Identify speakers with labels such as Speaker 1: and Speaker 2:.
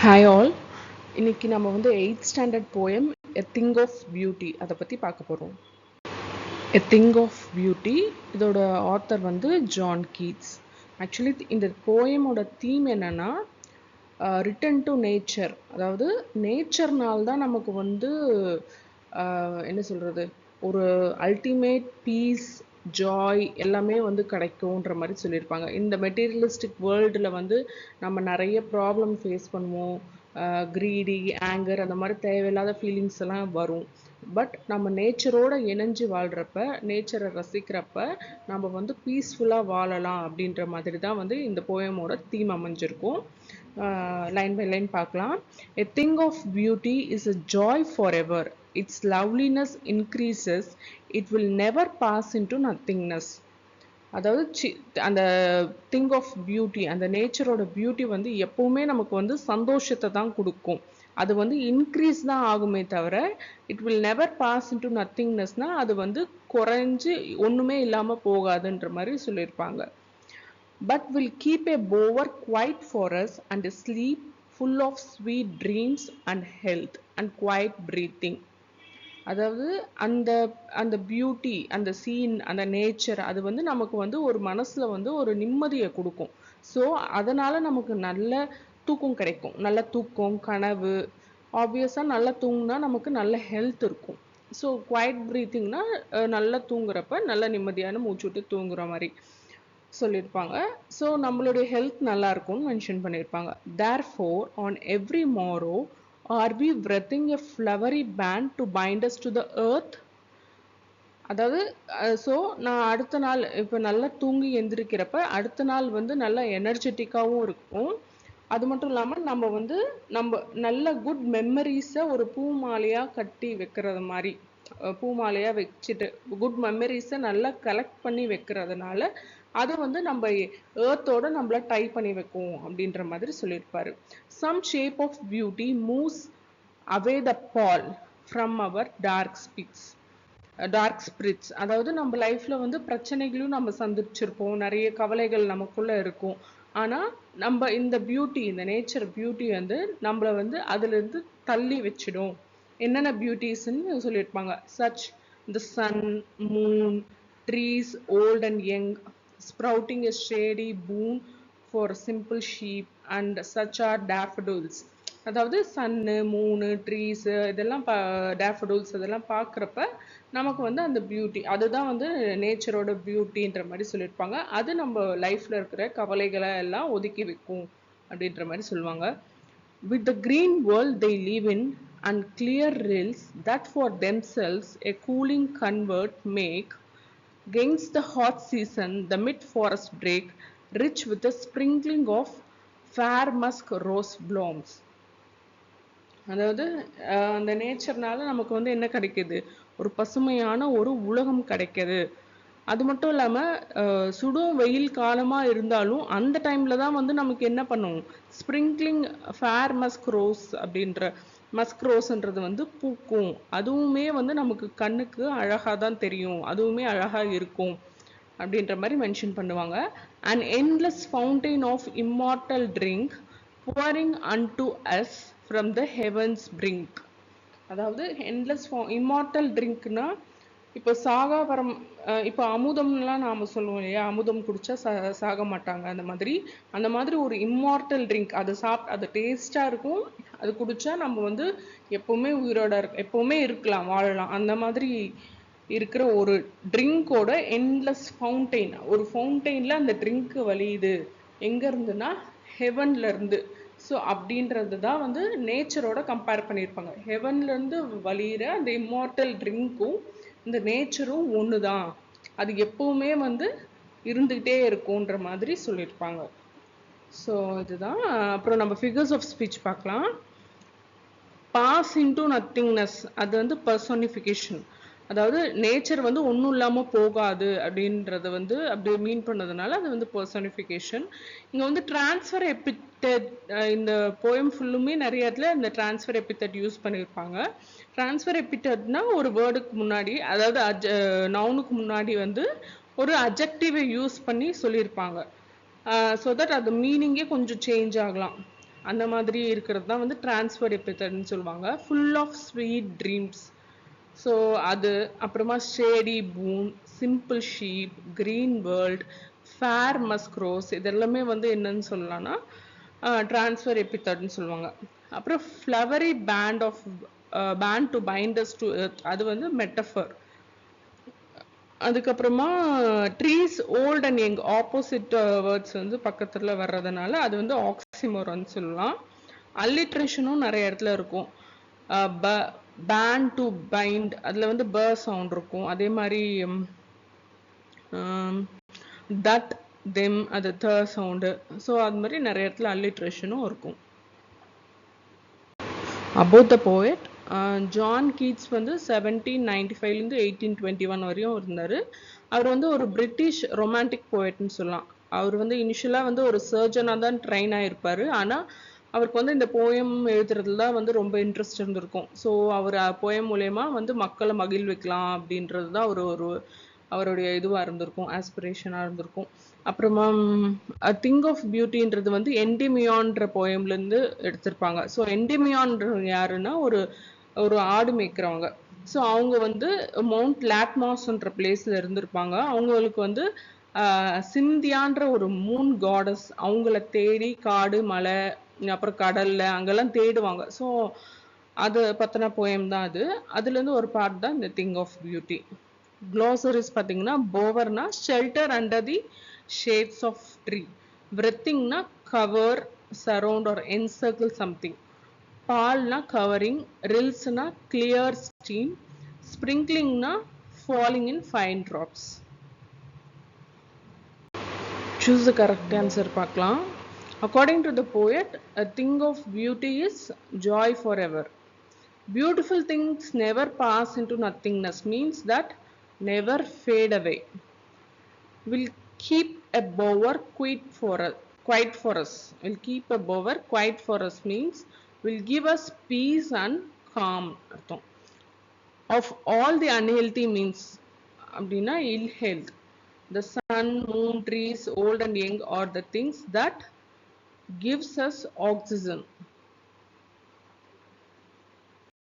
Speaker 1: Hi all. இன்னைக்கு நம்ம வந்து 8th standard poem a thing of beauty அதை பற்றி பார்க்க போகிறோம். எ திங் ஆஃப் பியூட்டி இதோட ஆத்தர் வந்து ஜான் கீட்ஸ். ஆக்சுவலி இந்த போயமோட தீம் என்னன்னா ரிட்டன் டு நேச்சர். அதாவது நேச்சர்னால் தான் நமக்கு வந்து என்ன சொல்கிறது, ஒரு அல்டிமேட் பீஸ், ஜாய் எல்லாமே வந்து கிடைக்கும்ன்ற மாதிரி சொல்லியிருப்பாங்க. இந்த மெட்டீரியலிஸ்டிக் வேர்ல்டில் வந்து நம்ம நிறைய ப்ராப்ளம் ஃபேஸ் பண்ணுவோம். க்ரீடி, ஆங்கர், அந்த மாதிரி தேவையில்லாத ஃபீலிங்ஸ் எல்லாம் வரும். பட் நம்ம நேச்சரோட இணைஞ்சு வாழ்கிறப்ப, நேச்சரை ரசிக்கிறப்ப நம்ம வந்து பீஸ்ஃபுல்லாக வாழலாம் அப்படின்ற மாதிரி தான் வந்து இந்த போயமோட தீம் அமைஞ்சிருக்கும். லைன் பை லைன் பார்க்கலாம். A thing of beauty is a joy for ever. its loveliness increases, it will never pass into nothingness. அதாவது அந்த திங் ஆஃப் பியூட்டி, அந்த நேச்சரோட பியூட்டி வந்து எப்பவுமே நமக்கு வந்து சந்தோஷத்தை தான் கொடுக்கும். அது வந்து இன்க்ரீஸ் தான் ஆகுமே தவிர it will never pass into நத்திங்னஸ்னா அது வந்து குறைஞ்சு ஒன்றுமே இல்லாமல் போகாதுன்ற மாதிரி சொல்லியிருப்பாங்க. But will keep a bower quiet for us and sleep full of sweet dreams and health and quiet breathing. அதாவது அந்த அந்த பியூட்டி, அந்த சீன், அந்த நேச்சர் அது வந்து நமக்கு வந்து ஒரு மனசுல வந்து ஒரு நிம்மதியை கொடுக்கும். ஸோ அதனால நமக்கு நல்ல தூக்கம் கிடைக்கும். நல்ல தூக்கம், கனவு. ஆப்வியஸாக நல்லா தூங்கினா நமக்கு நல்ல ஹெல்த் இருக்கும். ஸோ குவைட் ப்ரீத்திங்னா நல்லா தூங்குறப்ப நல்ல நிம்மதியான மூச்சு விட்டு தூங்குற மாதிரி சொல்லியிருப்பாங்க. ஸோ நம்மளுடைய ஹெல்த் நல்லா இருக்கும்னு மென்ஷன் பண்ணியிருப்பாங்க. Therefore on every morrow are we breathing a flowery band to bind us to the earth. அதாவது ஸோ நான் அடுத்த நாள் இப்போ நல்லா தூங்கி எந்திரிக்கிறப்ப அடுத்த நாள் வந்து நல்லா எனர்ஜெட்டிக்காகவும் இருக்கும். அது மட்டும் இல்லாமல் நம்ம வந்து நம்ம நல்ல குட் மெமரிஸை ஒரு பூ மாலையாக கட்டி வைக்கிறது மாதிரி, பூ மாலையாக வச்சுட்டு குட் மெமரிஸை நல்லா கலெக்ட் பண்ணி வைக்கிறதுனால அது வந்து நம்ம ஏர்த்தோட நம்மள டை பண்ணி வைக்கும் அப்படின்ற மாதிரி சொல்லியிருப்பாரு. Some shape of beauty moves away the pall from our dark spirits. அதாவது நம்ம லைஃப்ல வந்து பிரச்சனைகளும் நம்ம சந்திச்சிருப்போம், நிறைய கவலைகள் நமக்குள்ள இருக்கும். ஆனா நம்ம இந்த பியூட்டி, இந்த நேச்சர் பியூட்டி வந்து நம்மள வந்து அதுல இருந்து தள்ளி வச்சிடும். என்னென்ன பியூட்டிஸ்ன்னு சொல்லியிருப்பாங்க. Such the sun, moon, trees old and young, sprouting a shady boon for simple sheep and such are daffodils. அதாவது சன்னு, மூணு, ட்ரீஸு இதெல்லாம் டேஃபடோல்ஸ் இதெல்லாம் பார்க்குறப்ப நமக்கு வந்து அந்த பியூட்டி, அதுதான் வந்து நேச்சரோட பியூட்டின்ற மாதிரி சொல்லியிருப்பாங்க. அது நம்ம லைஃப்பில் இருக்கிற கவலைகளை எல்லாம் ஒதுக்கி வைக்கும் அப்படின்ற மாதிரி சொல்லுவாங்க. With the green world they live in and clear rills that for themselves a cooling convert make, against the hot season the mid-forest break, rich with a sprinkling of fair musk rose blooms. அதாவது அந்த நேச்சர்னால நமக்கு வந்து என்ன கிடைக்குது, ஒரு பசுமையான ஒரு உலகம் கிடைக்குது. அது மட்டும் இல்லாமல் சுடும் வெயில் காலமாக இருந்தாலும் அந்த டைமில் தான் வந்து நமக்கு என்ன பண்ணும், ஸ்ப்ரிங்க்லிங் ஃபேர் மஸ்க் ரோஸ் அப்படின்ற மஸ்க் ரோஸ்ன்றது வந்து பூக்கும். அதுவுமே வந்து நமக்கு கண்ணுக்கு அழகாக தான் தெரியும், அதுவுமே அழகாக இருக்கும் அப்படின்ற மாதிரி மென்ஷன் பண்ணுவாங்க. And endless fountain of immortal drink pouring unto us from the heavens brink. அதாவது என்லெஸ் இம்மார்டல் ட்ரிங்க்னா இப்போ சாகாவரம், இப்போ அமுதம்லாம் நாம் சொல்லுவோம் இல்லையா, அமுதம் குடித்தா சாக மாட்டாங்க, அந்த மாதிரி ஒரு இம்மார்டல் ட்ரிங்க். அது அது டேஸ்ட்டாக இருக்கும், அது குடித்தா நம்ம வந்து எப்போவுமே உயிரோட எப்போவுமே இருக்கலாம், வாழலாம். அந்த மாதிரி இருக்கிற ஒரு ட்ரிங்கோட என்லெஸ் ஃபவுண்டைன், ஒரு ஃபவுண்டைனில் அந்த ட்ரிங்க்கு வழியுது எங்கேருந்துன்னா ஹெவன்லேருந்து. ஸோ அப்படின்றது தான் வந்து நேச்சரோட கம்பேர் பண்ணியிருப்பாங்க. ஹெவன்லேருந்து வழியிற அந்த இம்மார்டல் ட்ரிங்க்கும் இந்த நேச்சரும் ஒன்று தான், அது எப்பவுமே வந்து இருந்துகிட்டே இருக்கும்ன்ற மாதிரி சொல்லியிருப்பாங்க. ஸோ இதுதான். அப்புறம் நம்ம ஃபிகர்ஸ் ஆஃப் ஸ்பீச் பார்க்கலாம். பாஸ் இன்டு நத்திங்னஸ், அது வந்து பர்சோனிஃபிகேஷன். அதாவது நேச்சர் வந்து ஒன்றும் இல்லாமல் போகாது அப்படின்றத வந்து அப்படி மீன் பண்ணதுனால அது வந்து பர்சனிஃபிகேஷன். இங்கே வந்து டிரான்ஸ்ஃபர் எபித்தட், இந்த போயம் ஃபுல்லுமே நிறைய இடத்துல இந்த டிரான்ஸ்ஃபர் எபித்தட் யூஸ் பண்ணியிருப்பாங்க. டிரான்ஸ்ஃபர் எபித்தட்னா ஒரு வேர்டுக்கு முன்னாடி, அதாவது நவுனுக்கு முன்னாடி வந்து ஒரு அட்ஜெக்டிவை யூஸ் பண்ணி சொல்லியிருப்பாங்க. ஸோ தட் அது மீனிங்கே கொஞ்சம் சேஞ்ச் ஆகலாம். அந்த மாதிரி இருக்கிறது தான் வந்து டிரான்ஸ்ஃபர் எபித்தட்னு சொல்லுவாங்க. Full of sweet dreams. So அது அப்புறமா shady boon, simple sheep, green world, fair musk rose இதெல்லாமே வந்து என்னன்னு சொல்லலாம்னா டிரான்ஸ்ஃபர் எபித்தட்னு சொல்லுவாங்க. அப்புறம் flowery band to bind us to earth அது வந்து மெட்டஃபர். அதுக்கப்புறமா trees old and young opposite words வந்து பக்கத்துல வர்றதுனால அது வந்து ஆக்சிமோரான்னு சொல்லலாம். அல்லிட்ரேஷனும் நிறைய இடத்துல இருக்கும். பேண்ட் டு பைண்ட் அதுல வந்து ப சவுண்ட் இருக்கும். அதே மாதிரி தட் தெம் அது த சவுண்டு. ஸோ அது மாதிரி நிறைய இடத்துல அல்லிட்ரேஷனும் இருக்கும். About the poet, John Keats வந்து 1795லேருந்து 1821 வரையும் இருந்தார். அவர் வந்து ஒரு பிரிட்டிஷ் ரொமான்டிக் போயட்னு சொல்லலாம். அவர் வந்து இனிஷியலாக வந்து ஒரு சர்ஜனாக தான் ட்ரெயின் ஆகிருப்பார். ஆனால் அவருக்கு வந்து இந்த போயம் எழுதுறதுல தான் வந்து ரொம்ப இன்ட்ரெஸ்ட் இருந்திருக்கும். ஸோ அவர் போயம் மூலயமா வந்து மக்களை மகிழ்விக்கலாம் அப்படின்றது தான் அவருடைய இதுவாக இருந்திருக்கும், ஆஸ்பிரேஷனாக இருந்திருக்கும். அப்புறமா திங் ஆஃப் பியூட்டின்றது வந்து என்டிமியான்ற போயம்லேருந்து எடுத்திருப்பாங்க. ஸோ என்டிமியான்ற யாருன்னா ஒரு ஆடு மேய்க்கிறவங்க. ஸோ அவங்க வந்து மவுண்ட் லாட்மாஸ்ன்ற பிளேஸ்ல இருந்திருப்பாங்க. அவங்களுக்கு வந்து சிந்தியான்ற ஒரு மூன் காடஸ் அவங்கள தேடி காடு மலை அப்புறம் கடல்ல அங்கெல்லாம் தேடுவாங்க. ஸோ அது பத்தின போயம் தான் அது. அதுலேருந்து ஒரு பார்ட் தான் இந்த திங் ஆஃப் பியூட்டி. க்ளோசரிஸ் பார்த்தீங்கன்னா போவர்னா shelter under the shades of tree, விரத்திங்னா cover, surround or encircle something, பால்னா கவரிங், ரில்ஸ்னா கிளியர் ஸ்டீம், ஸ்ப்ரிங்க்லிங்னா falling in fine drops. Choose the correct answer பார்க்கலாம். According to the poet, a thing of beauty is joy forever. Beautiful things never pass into nothingness means that never fade away. Will keep a bower quiet for us. Will keep a bower quiet for us means will give us peace and calm. அர்த்தம். Of all the unhealthy means அப்படின்னா ill health. The sun, moon, trees, old and young are the things that gives us oxygen.